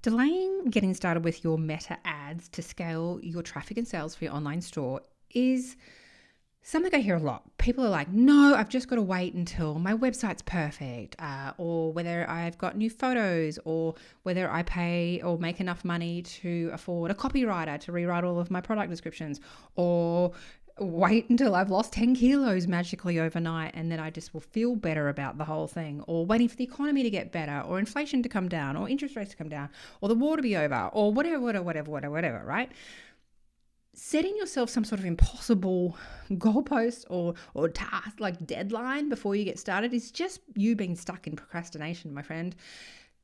Delaying getting started with your meta ads to scale your traffic and sales for your online store is something I hear a lot. People are like, no, I've just got to wait until my website's perfect, or whether I've got new photos, or whether I pay or make enough money to afford a copywriter to rewrite all of my product descriptions, or wait until I've lost 10 kilos magically overnight and then I just will feel better about the whole thing, or waiting for the economy to get better, or inflation to come down, or interest rates to come down, or the war to be over, or whatever, right? Setting yourself some sort of impossible goalpost or task, like deadline, before you get started is just you being stuck in procrastination, my friend.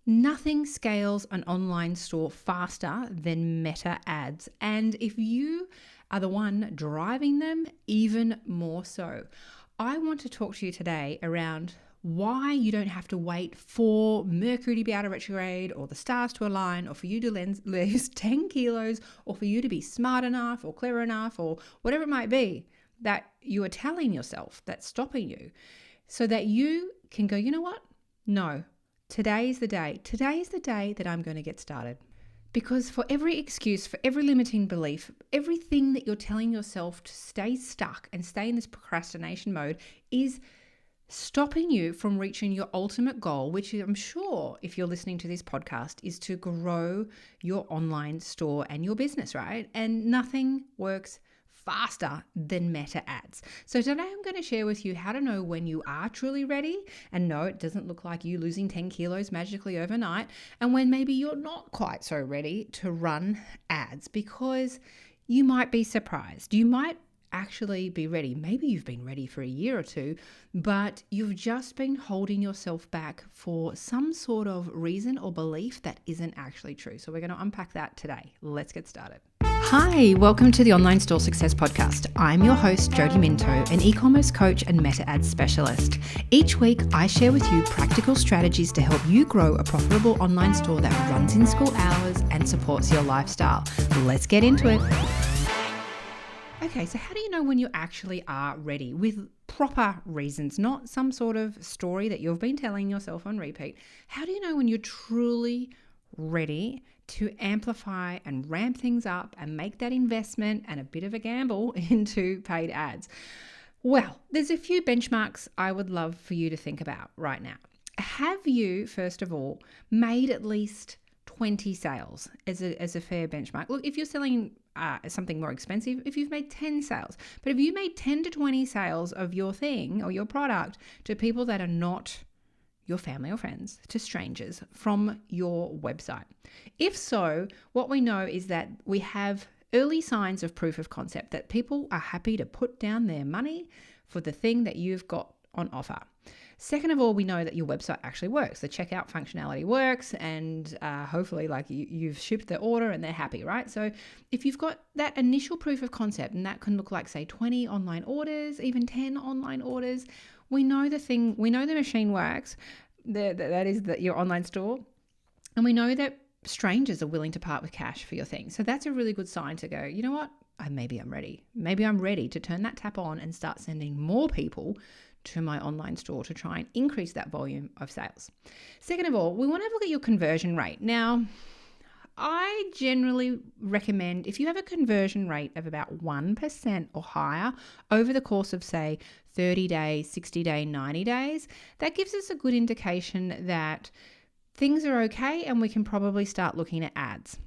Nothing scales an online store faster than meta ads. And if you are the one driving them, even more so. I want to talk to you today around why you don't have to wait for Mercury to be out of retrograde, or the stars to align, or for you to lose 10 kilos, or for you to be smart enough or clever enough, or whatever it might be that you are telling yourself that's stopping you, so that you can go, you know what? No, today's the day. Today is the day that I'm going to get started. Because for every excuse, for every limiting belief, everything that you're telling yourself to stay stuck and stay in this procrastination mode is stopping you from reaching your ultimate goal, which I'm sure, if you're listening to this podcast, is to grow your online store and your business, right? And nothing works faster than meta ads. So today I'm going to share with you how to know when you are truly ready, and no, it doesn't look like you losing 10 kilos magically overnight, and when maybe you're not quite so ready to run ads, because you might be surprised. You might actually be ready. Maybe you've been ready for a year or two, but you've just been holding yourself back for some sort of reason or belief that isn't actually true. So we're going to unpack that today. Let's get started. Hi, welcome to the Online Store Success Podcast. I'm your host, Jody Minto, an e-commerce coach and meta ads specialist. Each week, I share with you practical strategies to help you grow a profitable online store that runs in school hours and supports your lifestyle. Let's get into it. Okay, so how do you know when you actually are ready with proper reasons, not some sort of story that you've been telling yourself on repeat? How do you know when you're truly ready to amplify and ramp things up and make that investment and a bit of a gamble into paid ads? Well, there's a few benchmarks I would love for you to think about right now. Have you, first of all, made at least 20 sales as a fair benchmark? Look, if you're selling something more expensive, if you've made 10 sales, but if you made 10 to 20 sales of your thing or your product to people that are not your family or friends, to strangers from your website. If so, what we know is that we have early signs of proof of concept, that people are happy to put down their money for the thing that you've got on offer. Second of all, we know that your website actually works. The checkout functionality works, and hopefully you've shipped the order and they're happy, right? So if you've got that initial proof of concept, and that can look like, say, 20 online orders, even 10 online orders, we know the machine works, that is your online store, and we know that strangers are willing to part with cash for your thing. So that's a really good sign to go, you know what? Maybe I'm ready. Maybe I'm ready to turn that tap on and start sending more people to my online store to try and increase that volume of sales. Second of all, we want to have a look at your conversion rate. Now, I generally recommend, if you have a conversion rate of about 1% or higher over the course of, say, 30 days, 60 days, 90 days, that gives us a good indication that things are okay and we can probably start looking at ads.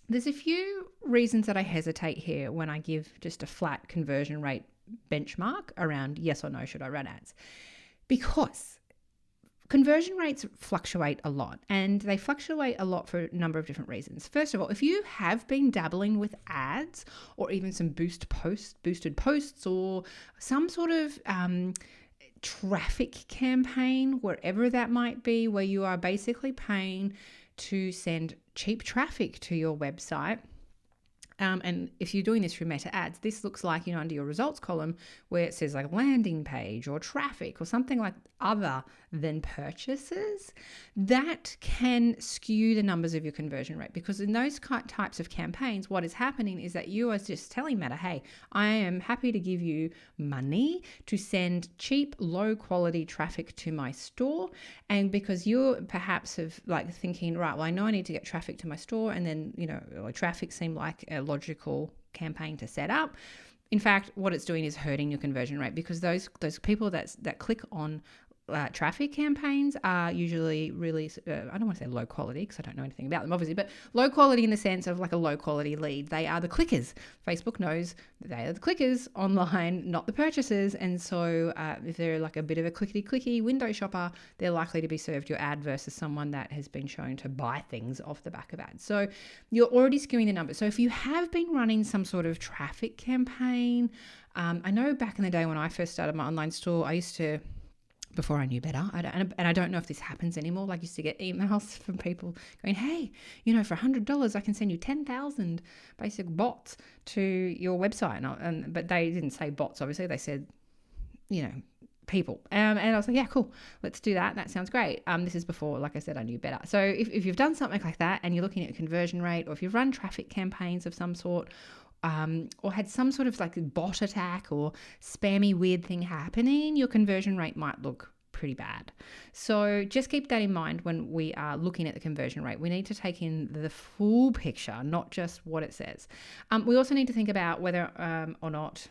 There's a few reasons that I hesitate here when I give just a flat conversion rate benchmark around yes or no, should I run ads? Because conversion rates fluctuate a lot, and they fluctuate a lot for a number of different reasons. First of all, if you have been dabbling with ads, or even some boosted posts, or some sort of traffic campaign, wherever that might be, where you are basically paying to send cheap traffic to your website, And if you're doing this through meta ads, this looks like, under your results column where it says like landing page or traffic or something like other than purchases, that can skew the numbers of your conversion rate, because in those types of campaigns, what is happening is that you are just telling Meta, hey, I am happy to give you money to send cheap, low quality traffic to my store. And because you're perhaps have like thinking, right, well, I know I need to get traffic to my store, and then, traffic seemed like a logical campaign to set up. In fact, what it's doing is hurting your conversion rate, because those people that click on traffic campaigns are usually really, I don't want to say low quality because I don't know anything about them, obviously, but low quality in the sense of like a low quality lead. They are the clickers. Facebook knows that they are the clickers online, not the purchasers. And so if they're like a bit of a clickety-clicky window shopper, they're likely to be served your ad versus someone that has been shown to buy things off the back of ads. So you're already skewing the numbers. So if you have been running some sort of traffic campaign, I know back in the day when I first started my online store, I used to, before I knew better, I don't know if this happens anymore. Like, I used to get emails from people going, hey, for $100, I can send you 10,000 basic bots to your website. But they didn't say bots, obviously. They said, people. And I was like, yeah, cool. Let's do that. That sounds great. This is before, like I said, I knew better. So if you've done something like that and you're looking at conversion rate, or if you've run traffic campaigns of some sort, or had some sort of like bot attack or spammy weird thing happening, your conversion rate might look pretty bad. So just keep that in mind when we are looking at the conversion rate. We need to take in the full picture, not just what it says. We also need to think about whether or not,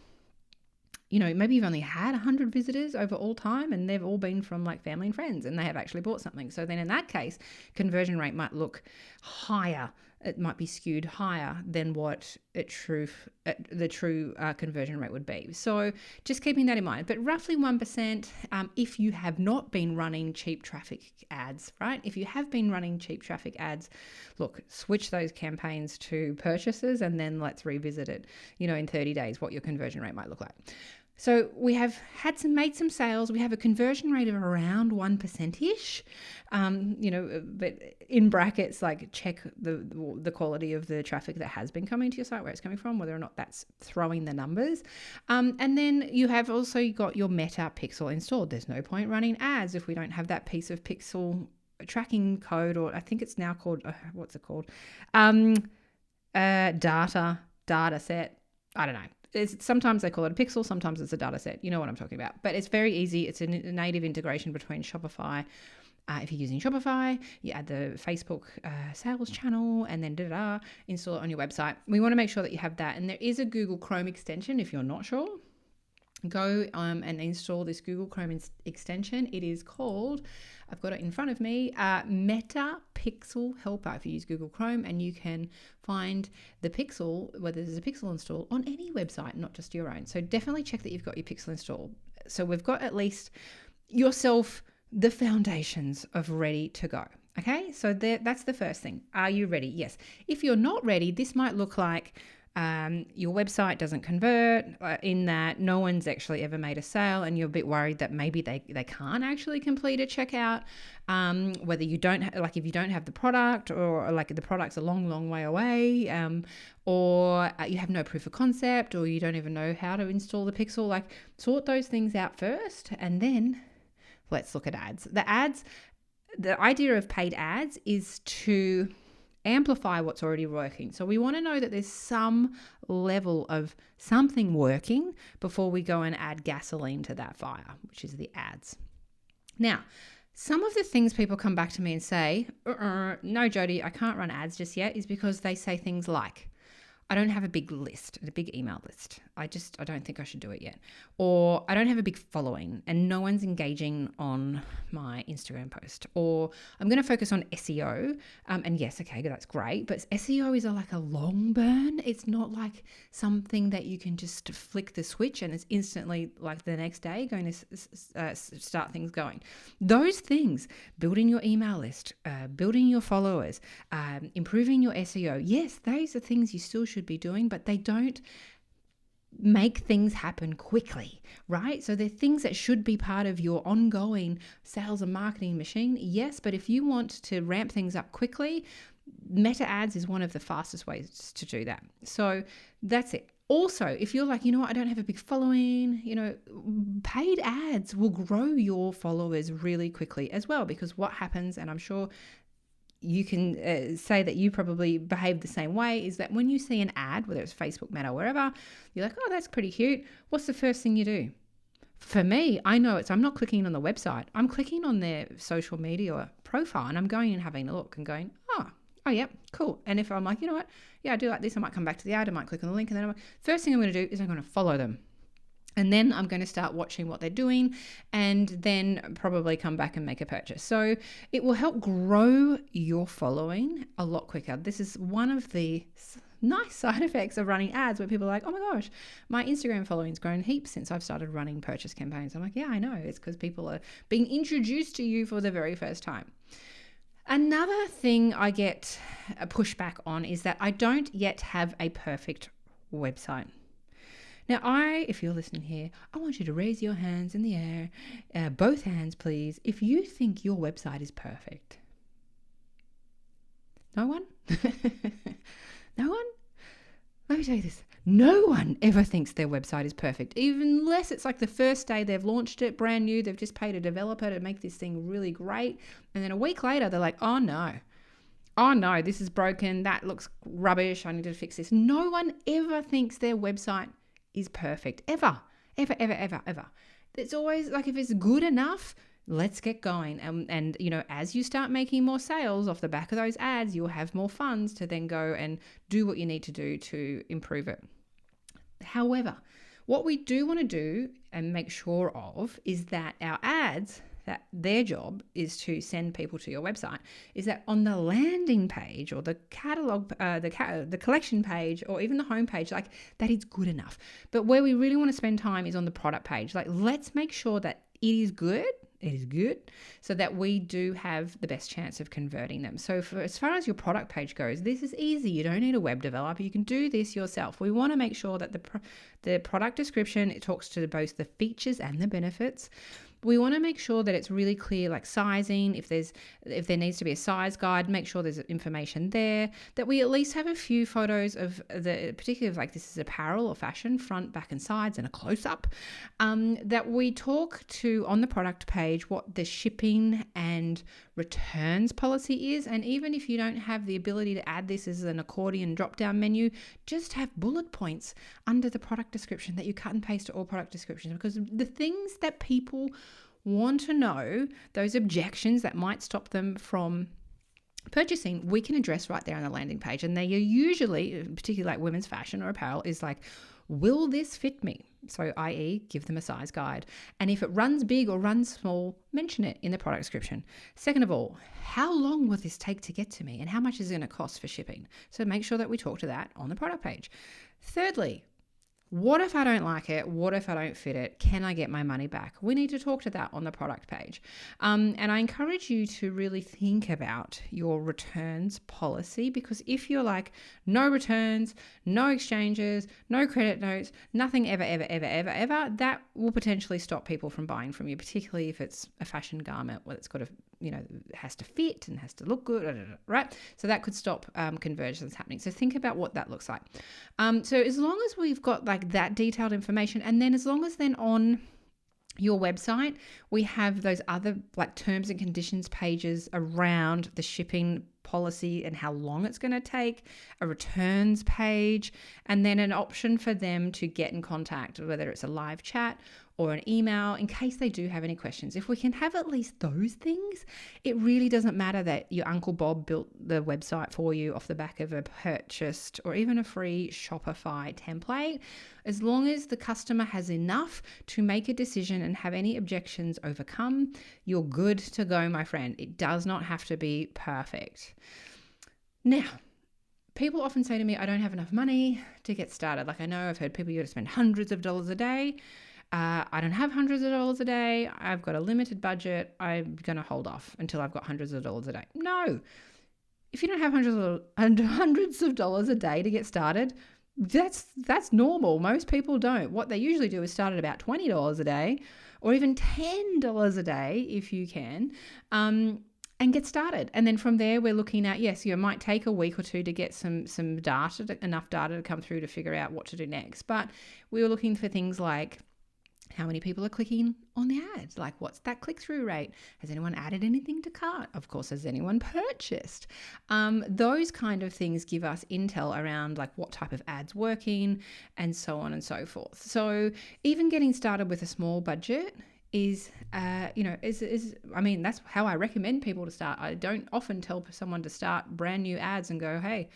maybe you've only had 100 visitors over all time and they've all been from like family and friends and they have actually bought something. So then in that case, conversion rate might look higher. It might be skewed higher than what the true conversion rate would be. So just keeping that in mind. But roughly 1% if you have not been running cheap traffic ads, right? If you have been running cheap traffic ads, look, switch those campaigns to purchases and then let's revisit it, in 30 days, what your conversion rate might look like. So we have made some sales. We have a conversion rate of around 1%-ish, but in brackets, like check the quality of the traffic that has been coming to your site, where it's coming from, whether or not that's throwing the numbers. And then you have also got your Meta Pixel installed. There's no point running ads if we don't have that piece of Pixel tracking code, or I think it's now called, what's it called? Data set. I don't know. Sometimes they call it a pixel, sometimes it's a data set. You know what I'm talking about. But it's very easy. It's a native integration between Shopify. If you're using Shopify, you add the Facebook sales channel and then install it on your website. We want to make sure that you have that. And there is a Google Chrome extension if you're not sure. Go and install this Google Chrome extension. It is called, I've got it in front of me, Meta Pixel Helper if you use Google Chrome, and you can find the Pixel, whether there's a Pixel install on any website, not just your own. So definitely check that you've got your Pixel installed. So we've got at least yourself the foundations of ready to go. Okay, so that's the first thing. Are you ready? Yes. If you're not ready, this might look like your website doesn't convert, in that no one's actually ever made a sale, and you're a bit worried that maybe they can't actually complete a checkout, whether you don't if you don't have the product, or like the product's a long way away, or you have no proof of concept, or you don't even know how to install the Pixel. Like, sort those things out first, and then let's look at ads. The idea of paid ads is to amplify what's already working. So we want to know that there's some level of something working before we go and add gasoline to that fire, which is the ads. Now, some of the things people come back to me and say, no, Jody, I can't run ads just yet, is because they say things like, I don't have a big email list. I don't think I should do it yet. Or I don't have a big following and no one's engaging on my Instagram post. Or I'm going to focus on SEO. And yes, okay, that's great. But SEO is like a long burn. It's not like something that you can just flick the switch and it's instantly, like the next day, going to start things going. Those things, building your email list, building your followers, improving your SEO. Yes, those are things you still should be doing, but they don't make things happen quickly, right? So they're things that should be part of your ongoing sales and marketing machine, yes, but if you want to ramp things up quickly, Meta ads is one of the fastest ways to do that. So that's it. Also, if you're like, you know what, I don't have a big following, paid ads will grow your followers really quickly as well, because what happens, and I'm sure you can say that you probably behave the same way, is that when you see an ad, whether it's Facebook, Meta, wherever, you're like, oh, that's pretty cute. What's the first thing you do? For me, I know I'm not clicking on the website. I'm clicking on their social media profile, and I'm going and having a look and going, oh yeah, cool. And if I'm like, you know what, yeah, I do like this, I might come back to the ad, I might click on the link, and then first thing I'm going to do is I'm going to follow them. And then I'm going to start watching what they're doing, and then probably come back and make a purchase. So it will help grow your following a lot quicker. This is one of the nice side effects of running ads, where people are like, oh my gosh, my Instagram following's grown heaps since I've started running purchase campaigns. I'm like, yeah, I know. It's because people are being introduced to you for the very first time. Another thing I get a pushback on is that I don't yet have a perfect website. Now, if you're listening here, I want you to raise your hands in the air, both hands, please, if you think your website is perfect. No one? No one? Let me tell you this. No one ever thinks their website is perfect, even unless it's like the first day they've launched it, brand new, they've just paid a developer to make this thing really great. And then a week later, they're like, oh no, this is broken. That looks rubbish. I need to fix this. No one ever thinks their website is perfect. Ever. It's always like, if it's good enough, let's get going. And as you start making more sales off the back of those ads, you'll have more funds to then go and do what you need to do to improve it. However, what we do want to do and make sure of is that our ads, that their job is to send people to your website, is that on the landing page or the catalog, the collection page, or even the homepage, like, that is good enough. But where we really want to spend time is on the product page. Like, let's make sure that it is good, so that we do have the best chance of converting them. So as far as your product page goes, this is easy. You don't need a web developer. You can do this yourself. We want to make sure that the product description, it talks to both the features and the benefits. We want to make sure that it's really clear, like sizing, if there needs to be a size guide, make sure there's information there, that we at least have a few photos of particularly if like this is apparel or fashion, front, back and sides, and a close-up, that we talk to on the product page what the shipping and returns policy is. And even if you don't have the ability to add this as an accordion drop-down menu, just have bullet points under the product description that you cut and paste to all product descriptions, because the things that people want to know, those objections that might stop them from purchasing, we can address right there on the landing page. And they are usually, particularly like women's fashion or apparel, is like, will this fit me? So i.e. give them a size guide. And if it runs big or runs small, mention it in the product description. Second of all, how long will this take to get to me, and how much is it going to cost for shipping? So make sure that we talk to that on the product page. Thirdly, what if I don't like it? What if I don't fit it? Can I get my money back? We need to talk to that on the product page. And I encourage you to really think about your returns policy, because if you're like, no returns, no exchanges, no credit notes, nothing ever, that will potentially stop people from buying from you, particularly if it's a fashion garment where it's got to, has to fit and has to look good, right? So that could stop conversions happening. So think about what that looks like. So as long as we've got like that detailed information, and then as long as then on your website we have those other like terms and conditions pages around the shipping policy and how long it's going to take, a returns page, and then an option for them to get in contact, whether it's a live chat or an email, in case they do have any questions. If we can have at least those things, it really doesn't matter that your Uncle Bob built the website for you off the back of a purchased or even a free Shopify template. As long as the customer has enough to make a decision and have any objections overcome, you're good to go, my friend. It does not have to be perfect. Now, people often say to me, I don't have enough money to get started. Like, I know I've heard people, you got to spend hundreds of dollars a day. I don't have hundreds of dollars a day. I've got a limited budget. I'm going to hold off until I've got hundreds of dollars a day. No. If you don't have hundreds of dollars a day to get started, that's normal. Most people don't. What they usually do is start at about $20 a day, or even $10 a day if you can. and get started. And then from there, we're looking at, yes, it might take a week or two to get some data, enough data to come through to figure out what to do next. But we were looking for things like how many people are clicking on the ads? Like, what's that click-through rate? Has anyone added anything to cart? Of course, has anyone purchased? Those kind of things give us intel around like what type of ads working and so on and so forth. So even getting started with a small budget is I mean, that's how I recommend people to start. I don't often tell someone to start brand new ads and go, hey,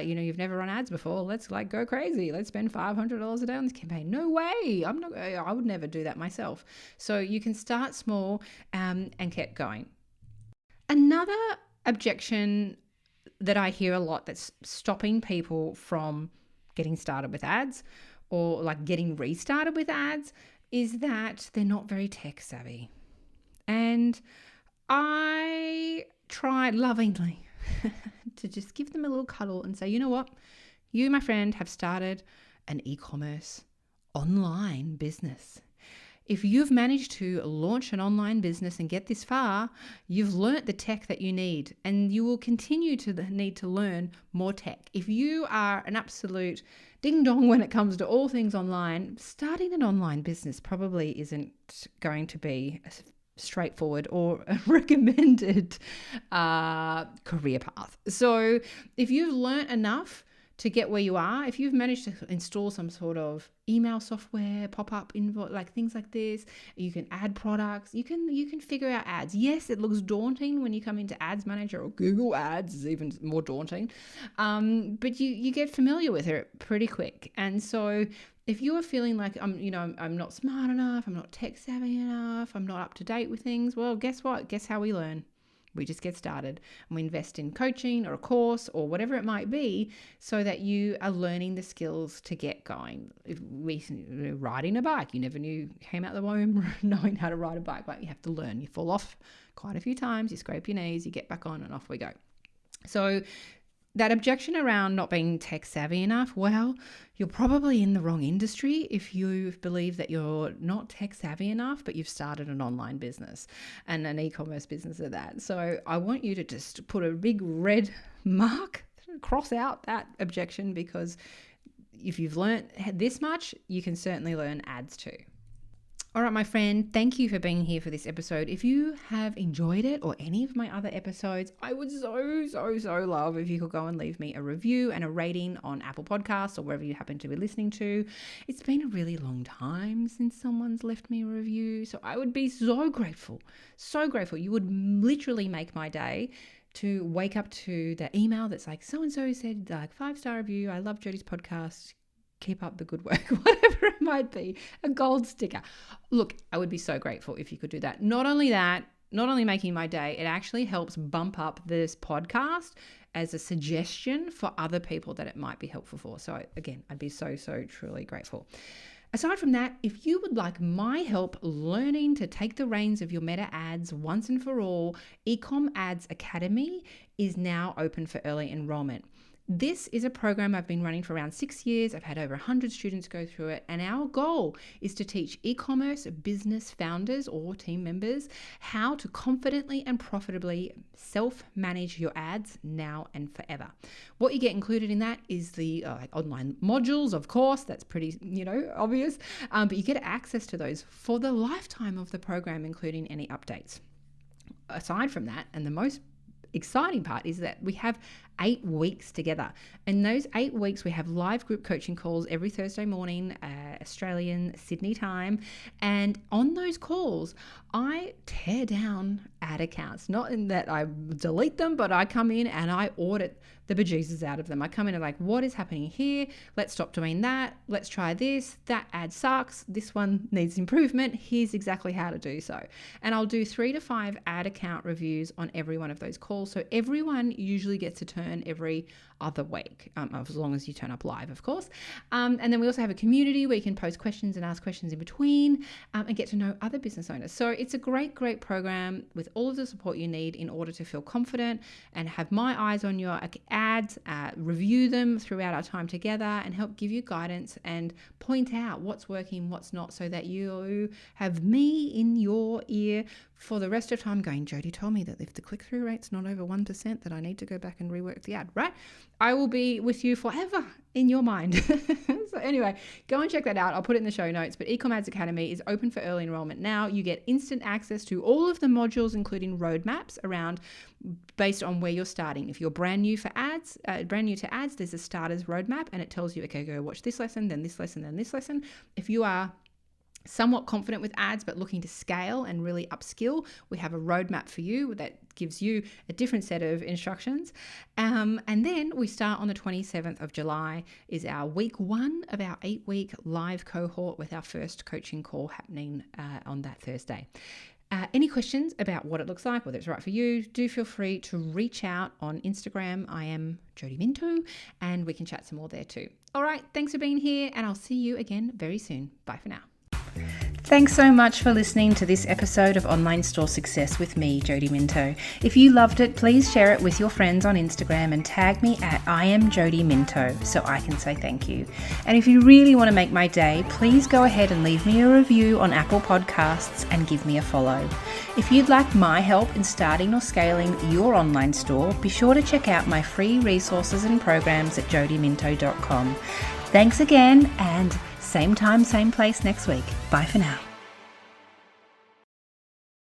you've never run ads before, let's like go crazy, let's spend $500 a day on this campaign. No way. I would never do that myself. So you can start small and keep going. Another objection that I hear a lot that's stopping people from getting started with ads or like getting restarted with ads is that they're not very tech savvy. And I try lovingly to just give them a little cuddle and say, you know what? You, my friend, have started an e-commerce online business. If you've managed to launch an online business and get this far, you've learnt the tech that you need, and you will continue to need to learn more tech. If you are an absolute ding dong when it comes to all things online, starting an online business probably isn't going to be a straightforward or a recommended career path. So if you've learnt enough to get where you are, if you've managed to install some sort of email software, pop-up invoice, like things like this, you can add products, you can figure out ads. Yes, it looks daunting when you come into Ads Manager, or Google Ads is even more daunting, but you get familiar with it pretty quick. And so if you're feeling like I'm not smart enough, I'm not tech savvy enough, I'm not up to date with things, well, guess what? Guess how we learn? We just get started and we invest in coaching or a course or whatever it might be so that you are learning the skills to get going. Riding a bike, you never knew, came out the womb knowing how to ride a bike, but you have to learn. You fall off quite a few times, you scrape your knees, you get back on, and off we go. So that objection around not being tech savvy enough, well, you're probably in the wrong industry if you believe that you're not tech savvy enough, but you've started an online business and an e-commerce business at that. So I want you to just put a big red mark, cross out that objection, because if you've learned this much, you can certainly learn ads too. All right, my friend, thank you for being here for this episode. If you have enjoyed it or any of my other episodes, I would so love if you could go and leave me a review and a rating on Apple Podcasts or wherever you happen to be listening to. It's been a really long time since someone's left me a review, so I would be so grateful. You would literally make my day to wake up to the email that's like, so-and-so said like 5-star review, I love Jodie's podcast, keep up the good work, whatever it might be, a gold sticker. Look, I would be so grateful if you could do that. Not only making my day, it actually helps bump up this podcast as a suggestion for other people that it might be helpful for. So again, I'd be so truly grateful. Aside from that, if you would like my help learning to take the reins of your meta ads once and for all, Ecom Ads Academy is now open for early enrollment. This is a program I've been running for around 6 years. I've had over 100 students go through it, and our goal is to teach e-commerce business founders or team members how to confidently and profitably self-manage your ads now and forever. What you get included in that is the online modules, of course, that's pretty, obvious, but you get access to those for the lifetime of the program, including any updates. Aside from that, and the most exciting part is that we have 8 weeks together. In those 8 weeks, we have live group coaching calls every Thursday morning, Australian Sydney time. And on those calls, I tear down ad accounts. Not in that I delete them, but I come in and I audit the bejesus out of them. I come in and like, what is happening here? Let's stop doing that. Let's try this. That ad sucks. This one needs improvement. Here's exactly how to do so. And I'll do 3 to 5 ad account reviews on every one of those calls. So everyone usually gets a turn every other week, as long as you turn up live, of course. And then we also have a community where you can post questions and ask questions in between and get to know other business owners. So it's a great program with all of the support you need in order to feel confident and have my eyes on your ads, review them throughout our time together, and help give you guidance and point out what's working, what's not, so that you have me in your ear for the rest of time going, Jody told me that if the click-through rate's not over 1%, that I need to go back and rework the ad, right? I will be with you forever in your mind. So anyway, go and check that out. I'll put it in the show notes. But Ecom Ads Academy is open for early enrollment now. You get instant access to all of the modules, including roadmaps around based on where you're starting. If you're brand new to ads, there's a starter's roadmap, and it tells you, okay, go watch this lesson, then this lesson, then this lesson. If you are somewhat confident with ads but looking to scale and really upskill, we have a roadmap for you that gives you a different set of instructions. And then we start on the 27th of July is our week 1 of our 8-week live cohort, with our first coaching call happening on that Thursday. Any questions about what it looks like, whether it's right for you, do feel free to reach out on Instagram. I am Jody Minto, and we can chat some more there too. All right, thanks for being here, and I'll see you again very soon. Bye for now. Thanks so much for listening to this episode of Online Store Success with me, Jody Minto. If you loved it, please share it with your friends on Instagram and tag me at I am Jody Minto so I can say thank you. And if you really want to make my day, please go ahead and leave me a review on Apple Podcasts and give me a follow. If you'd like my help in starting or scaling your online store, be sure to check out my free resources and programs at jodyminto.com. Thanks again, and same time, same place next week. Bye for now.